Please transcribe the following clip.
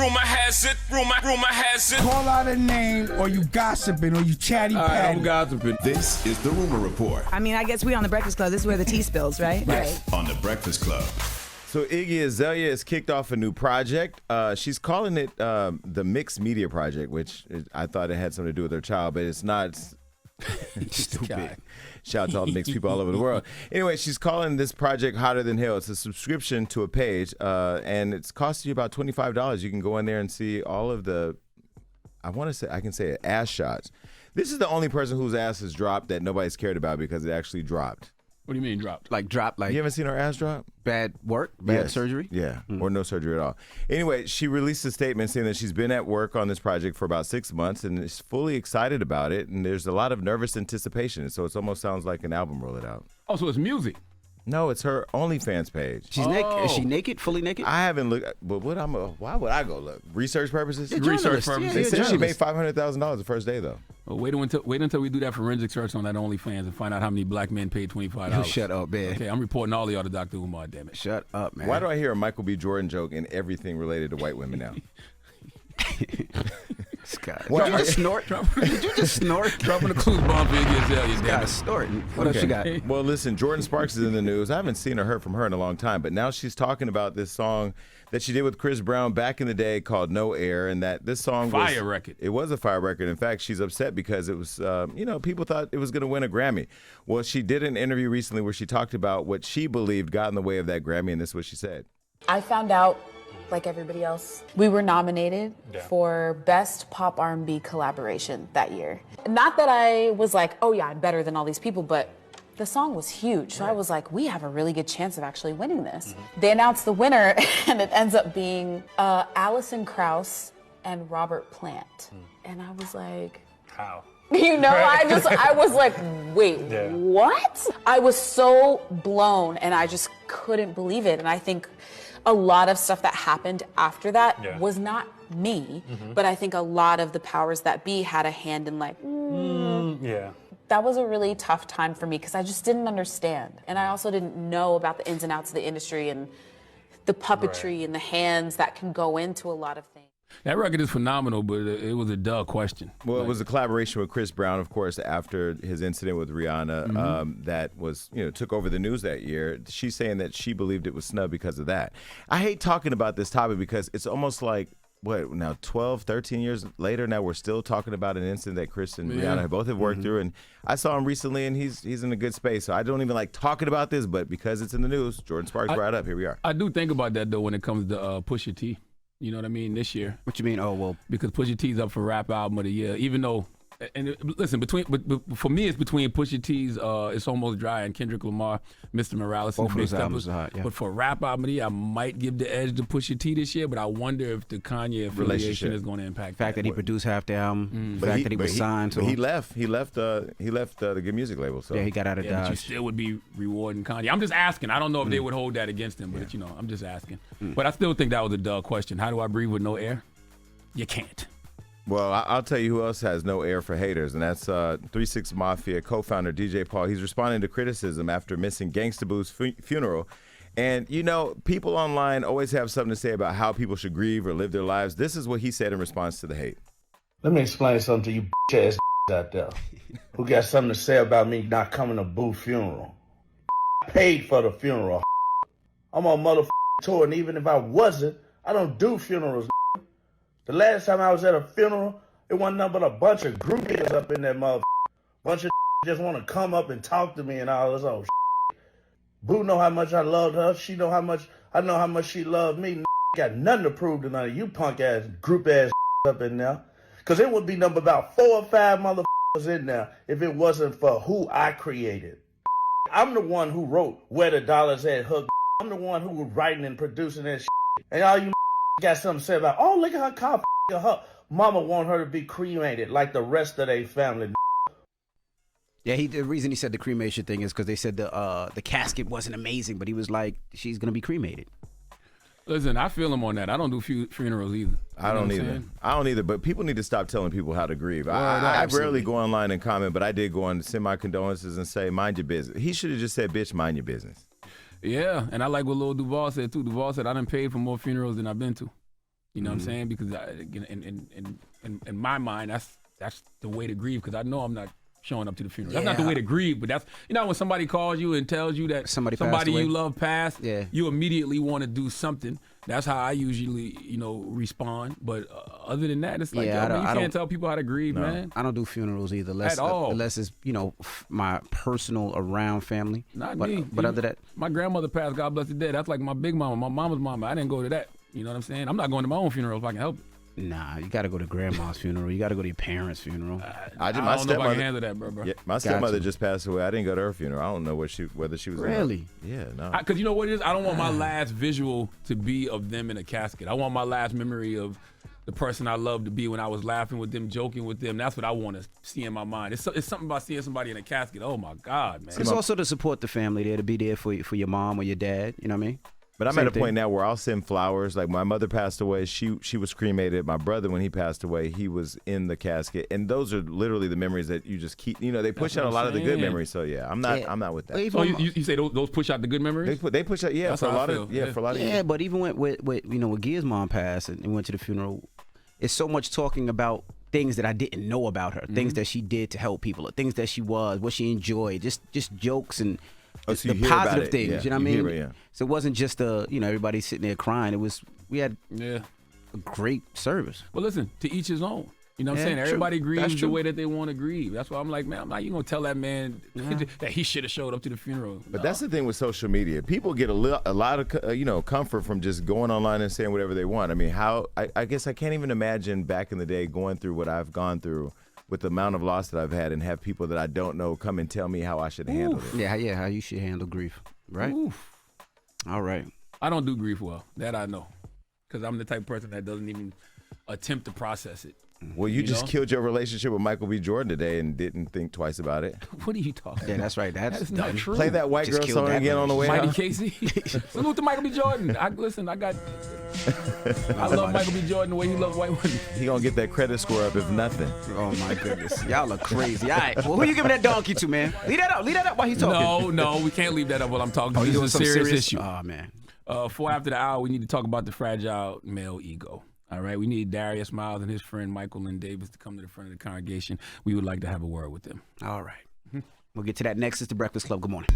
Rumor has it. Call out a name, or you gossiping, or you chatty patty. I'm gossiping. This is the Rumor Report. I mean, I guess we on the Breakfast Club. This is where the tea spills, right? Right. On the Breakfast Club. So Iggy Azalea has kicked off a new project. She's calling it the Mixed Media Project, which I thought it had something to do with her child, but it's not. Stupid. Shout out to all the mixed people all over the world. Anyway, she's calling this project Hotter Than Hell. It's a subscription to a page, and it's costing you about $25. You can go in there and see all of the, I can say ass shots. This is the only person whose ass has dropped that nobody's cared about because it actually dropped. What do you mean dropped? Like dropped, like You haven't seen her ass drop? bad work, bad surgery? Yeah, or no surgery at all. Anyway, she released a statement saying that she's been at work on this project for about 6 months and is fully excited about it. And there's a lot of nervous anticipation. So it almost sounds like an album rolling out. Oh, so it's music. No, it's her OnlyFans page. She's naked. Is she naked? Fully naked? I haven't looked, but why would I go look? Research purposes? Research purposes. They said she made $500,000 the first day, though. Well, wait until we do that forensic search on that OnlyFans and find out how many black men paid $25. You shut up, man. Okay, I'm reporting all of y'all to Dr. Umar, damn it. Shut up, man. Why do I hear a Michael B. Jordan joke in everything related to white women now? Scott. Did you just snort? Did you just snort? Dropping the clues bomb for Iggy Azalea, damn it. Snorting. What else you got? Well, listen, Jordan Sparks is in the news. I haven't seen or heard from her in a long time, but now she's talking about this song that she did with Chris Brown back in the day called No Air, and that this song Fire record. It was a fire record. In fact, she's upset because it was, people thought it was going to win a Grammy. Well, she did an interview recently where she talked about what she believed got in the way of that Grammy, and this is what she said. I found out, like everybody else, we were nominated for Best Pop R&B Collaboration that year. Not that I was like, oh yeah, I'm better than all these people, but the song was huge. So I was like, we have a really good chance of actually winning this. They announced the winner, and it ends up being Alison Krauss and Robert Plant. And I was like, how? You know, I was like, wait, what? I was so blown, and I just couldn't believe it. And I think a lot of stuff that happened after that was not me, but I think a lot of the powers that be had a hand in like, That was a really tough time for me because I just didn't understand. And I also didn't know about the ins and outs of the industry and the puppetry and the hands that can go into a lot of things. That record is phenomenal, but it was a dull question. Well, it was a collaboration with Chris Brown, of course, after his incident with Rihanna that was, took over the news that year. She's saying that she believed it was snubbed because of that. I hate talking about this topic because it's almost like, 12, 13 years later, now we're still talking about an incident that Chris and Rihanna both have worked through. And I saw him recently, and he's in a good space. So I don't even like talking about this, but because it's in the news, Jordan Sparks brought it up. Here we are. I do think about that, though, when it comes to Pusha T. You know what I mean? This year. What you mean? Oh, well. Because Pusha T's up for Rap Album of the Year, even though, but for me, it's between Pusha T's It's Almost Dry and Kendrick Lamar, Mr. Morales, and both the Big of those albums Steppers. are hot, yeah. But for Rap Album of the Year, I might give the edge to Pusha T this year, but I wonder if the Kanye affiliation is going to impact the fact that he produced half the album, the fact that he was signed to him. He left the Good Music label. So yeah, he got out of Dodge. But you still would be rewarding Kanye. I'm just asking. I don't know if they would hold that against him, but I'm just asking. But I still think that was a dull question. How do I breathe with no air? You can't. Well, I'll tell you who else has no air for haters, and that's 3 6 Mafia co-founder DJ Paul. He's responding to criticism after missing Gangsta Boo's funeral. And, people online always have something to say about how people should grieve or live their lives. This is what he said in response to the hate. Let me explain something to you bitch-ass out there who got something to say about me not coming to Boo's funeral. Paid for the funeral. I'm on motherfucking tour, and even if I wasn't, I don't do funerals. The last time I was at a funeral, it wasn't nothing but a bunch of groupies up in that motherfucker. Bunch of just want to come up and talk to me and all this old shit. Boo know how much I loved her. She know how much I know how much she loved me. Got nothing to prove to none of you punk ass group ass up in there. Cause it would be number about 4 or 5 motherfuckers in there if it wasn't for who I created. I'm the one who wrote Where the Dollars At Hook. I'm the one who was writing and producing that shit. And all you got something to say about, oh, look at her car, her mama want her to be cremated like the rest of their family. Yeah, the reason he said the cremation thing is because they said the casket wasn't amazing, but he was like, she's gonna be cremated. Listen, I feel him on that. I don't do funerals either. I don't either. But people need to stop telling people how to grieve. I rarely go online and comment, but I did go on to send my condolences and say, mind your business. He should have just said, bitch, mind your business. Yeah, and I like what Lil Duval said, too. Duval said, I done paid for more funerals than I've been to. You know what I'm saying? Because in my mind, that's the way to grieve. Because I know I'm not showing up to the funeral. That's not the way to grieve. But that's when somebody calls you and tells you that somebody you love passed, you immediately want to do something. That's how I usually respond. But other than that, it's like you can't tell people how to grieve, man. I don't do funerals either, unless it's my personal around family. Not me. But other than that, my grandmother passed. God bless her dead. That's like my big mama, my mama's mama. I didn't go to that. You know what I'm saying? I'm not going to my own funeral if I can help it. Nah, you got to go to grandma's funeral. You got to go to your parents' funeral. I don't know if I can handle that, bro. Yeah, my stepmother just passed away. I didn't go to her funeral. I don't know whether she was really. Yeah, no. Because you know what it is? I don't want my last visual to be of them in a casket. I want my last memory of the person I loved to be when I was laughing with them, joking with them. That's what I want to see in my mind. It's something about seeing somebody in a casket. Oh my God, man. It's also to support the family there, to be there for your mom or your dad. You know what I mean? But I'm at a point now where I'll send flowers. Like my mother passed away, she was cremated. My brother, when he passed away, he was in the casket, and those are literally the memories that you just keep. They push out a lot of the good memories. So yeah, I'm not with that. So you say those push out the good memories? They push out, That's for a lot of years. Yeah, but even with Gia's mom passed and went to the funeral, it's so much talking about things that I didn't know about her, things that she did to help people, or things that she was, what she enjoyed, just jokes and. So the positive things, you know what I mean? It, So it wasn't just everybody sitting there crying. We had a great service. Well, listen, to each his own. You know what I'm saying? Everybody grieves the way that they want to grieve. That's why I'm like, man, I'm not you gonna tell that man that he should have showed up to the funeral. But that's the thing with social media. People get a lot of comfort from just going online and saying whatever they want. I mean, I guess I can't even imagine back in the day going through what I've gone through with the amount of loss that I've had and have people that I don't know come and tell me how I should handle it. Yeah, how you should handle grief, right? Oof. All right. I don't do grief well. That I know. Because I'm the type of person that doesn't even attempt to process it. Well, you just killed your relationship with Michael B. Jordan today and didn't think twice about it. What are you talking about? Yeah, that's right. That's not true. Play that white girl song again on the way Mighty out. Casey. Salute to Michael B. Jordan. I love Michael B. Jordan the way he loves white women. He gonna get that credit score up if nothing. Oh my goodness, y'all are crazy. All right, well, who you giving that donkey to, man? Leave that up while he's talking. No, we can't leave that up while I'm talking. This is a serious issue. Oh man. For after the hour, we need to talk about the fragile male ego. All right, we need Darius Miles and his friend Michael Lynn Davis to come to the front of the congregation. We would like to have a word with them. All right. We'll get to that next. It's The Breakfast Club. Good morning.